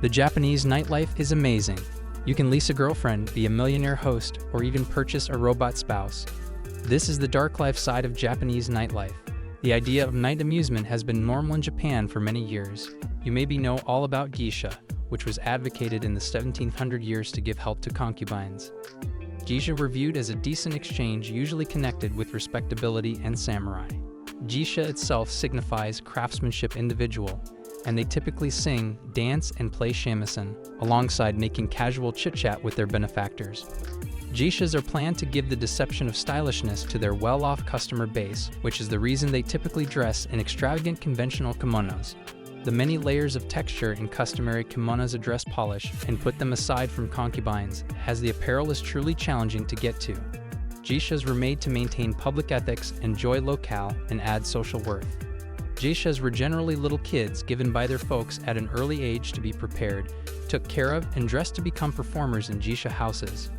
The Japanese nightlife is amazing. You can lease a girlfriend, be a millionaire host, or even purchase a robot spouse. This is the dark life side of Japanese nightlife. The idea of night amusement has been normal in Japan for many years. You maybe know all about geisha, which was advocated in the 1700 years to give help to concubines. Geisha were viewed as a decent exchange, usually connected with respectability and samurai. Geisha itself signifies craftsmanship individual, and they typically sing, dance, and play shamisen, alongside making casual chit-chat with their benefactors. Geishas are planned to give the deception of stylishness to their well-off customer base, which is the reason they typically dress in extravagant conventional kimonos. The many layers of texture in customary kimonos address polish and put them aside from concubines, as the apparel is truly challenging to get to. Geishas were made to maintain public ethics, enjoy locale, and add social worth. Geishas were generally little kids given by their folks at an early age to be prepared, took care of, and dressed to become performers in geisha houses.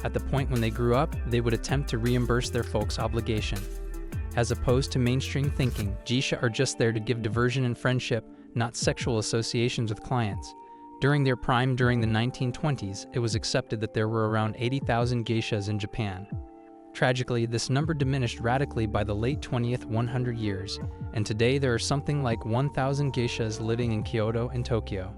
At the point when they grew up, they would attempt to reimburse their folks' obligation. As opposed to mainstream thinking, geisha are just there to give diversion and friendship, not sexual associations with clients. During their prime during the 1920s, it was accepted that there were around 80,000 geishas in Japan. Tragically, this number diminished radically by the late 20th 100 years, and today there are something like 1,000 geishas living in Kyoto and Tokyo.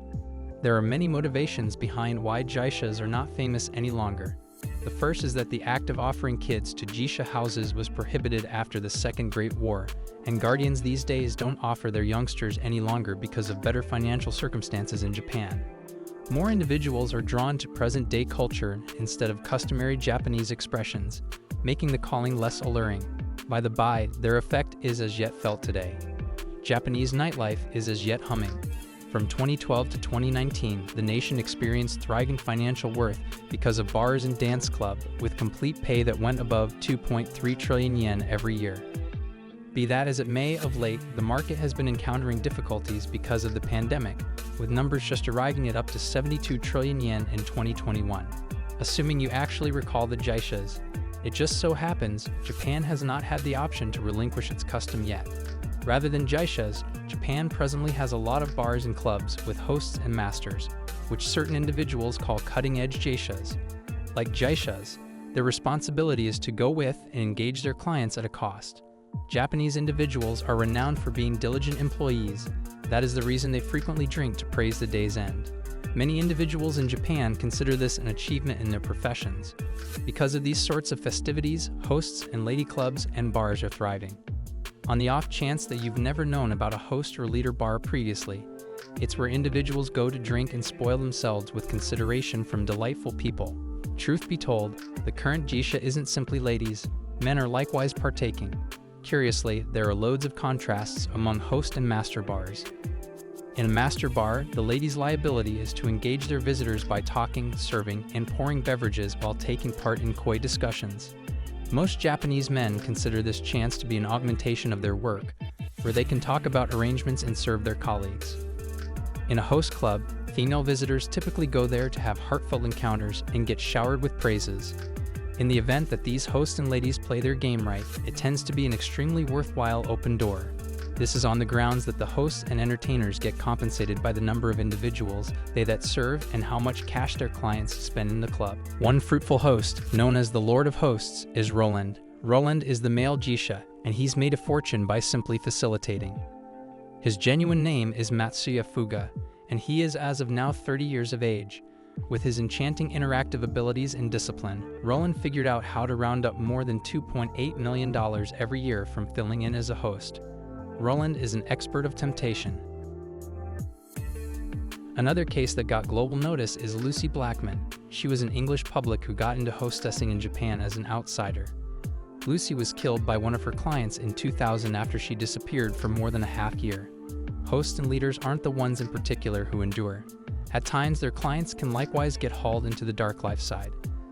There are many motivations behind why geishas are not famous any longer. The first is that the act of offering kids to geisha houses was prohibited after the Second Great War, and guardians these days don't offer their youngsters any longer because of better financial circumstances in Japan. More individuals are drawn to present-day culture instead of customary Japanese expressions, making the calling less alluring. By the by, their effect is as yet felt today. Japanese nightlife is as yet humming. From 2012 to 2019, the nation experienced thriving financial worth because of bars and dance club, with complete pay that went above 2.3 trillion yen every year. Be that as it may, of late, the market has been encountering difficulties because of the pandemic, with numbers just arriving at up to 72 trillion yen in 2021. Assuming you actually recall the geishas, it just so happens Japan has not had the option to relinquish its custom yet. Rather than geishas, Japan presently has a lot of bars and clubs with hosts and masters, which certain individuals call cutting-edge geishas. Like geishas, their responsibility is to go with and engage their clients at a cost. Japanese individuals are renowned for being diligent employees. That is the reason they frequently drink to praise the day's end. Many individuals in Japan consider this an achievement in their professions. Because of these sorts of festivities, hosts and lady clubs and bars are thriving. On the off chance that you've never known about a host or leader bar previously, it's where individuals go to drink and spoil themselves with consideration from delightful people. Truth be told, the current geisha isn't simply ladies, men are likewise partaking. Curiously, there are loads of contrasts among host and master bars. In a master bar, the ladies' liability is to engage their visitors by talking, serving, and pouring beverages while taking part in coy discussions. Most Japanese men consider this chance to be an augmentation of their work, where they can talk about arrangements and serve their colleagues. In a host club, female visitors typically go there to have heartfelt encounters and get showered with praises. In the event that these hosts and ladies play their game right, it tends to be an extremely worthwhile open door. This is on the grounds that the hosts and entertainers get compensated by the number of individuals they that serve and how much cash their clients spend in the club. One fruitful host, known as the Lord of Hosts, is Roland. Roland is the male geisha, and he's made a fortune by simply facilitating. His genuine name is Matsuya Fuga, and he is as of now 30 years of age. With his enchanting interactive abilities and discipline, Roland figured out how to round up more than $2.8 million every year from filling in as a host. Roland is an expert of temptation. Another case that got global notice is Lucy Blackman. She was an English public who got into hostessing in Japan as an outsider. Lucy was killed by one of her clients in 2000 after she disappeared for more than a half year. Hosts and leaders aren't the ones in particular who endure. At times, their clients can likewise get hauled into the dark life side.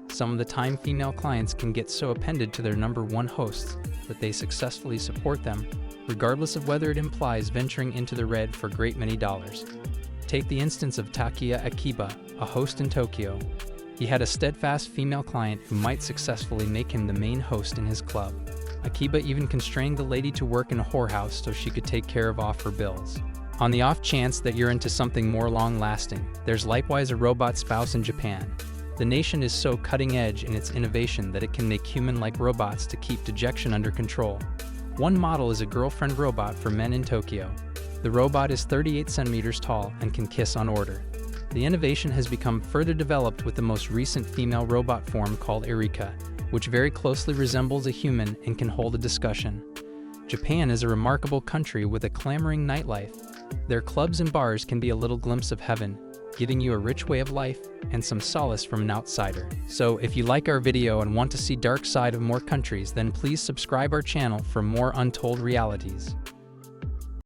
Some of the time, female clients can get so appended to their number one hosts that they successfully support them, regardless of whether it implies venturing into the red for a great many dollars. Take the instance of Takiya Akiba, a host in Tokyo. He had a steadfast female client who might successfully make him the main host in his club. Akiba even constrained the lady to work in a whorehouse so she could take care of off her bills. On the off chance that you're into something more long-lasting, there's likewise a robot spouse in Japan. The nation is so cutting-edge in its innovation that it can make human-like robots to keep dejection under control. One model is a girlfriend robot for men in Tokyo. The robot is 38 centimeters tall and can kiss on order. The innovation has become further developed with the most recent female robot form called Erika, which very closely resembles a human and can hold a discussion. Japan is a remarkable country with a clamoring nightlife. Their clubs and bars can be a little glimpse of heaven, giving you a rich way of life and some solace from an outsider. So if you like our video and want to see dark side of more countries, then please subscribe our channel for more untold realities.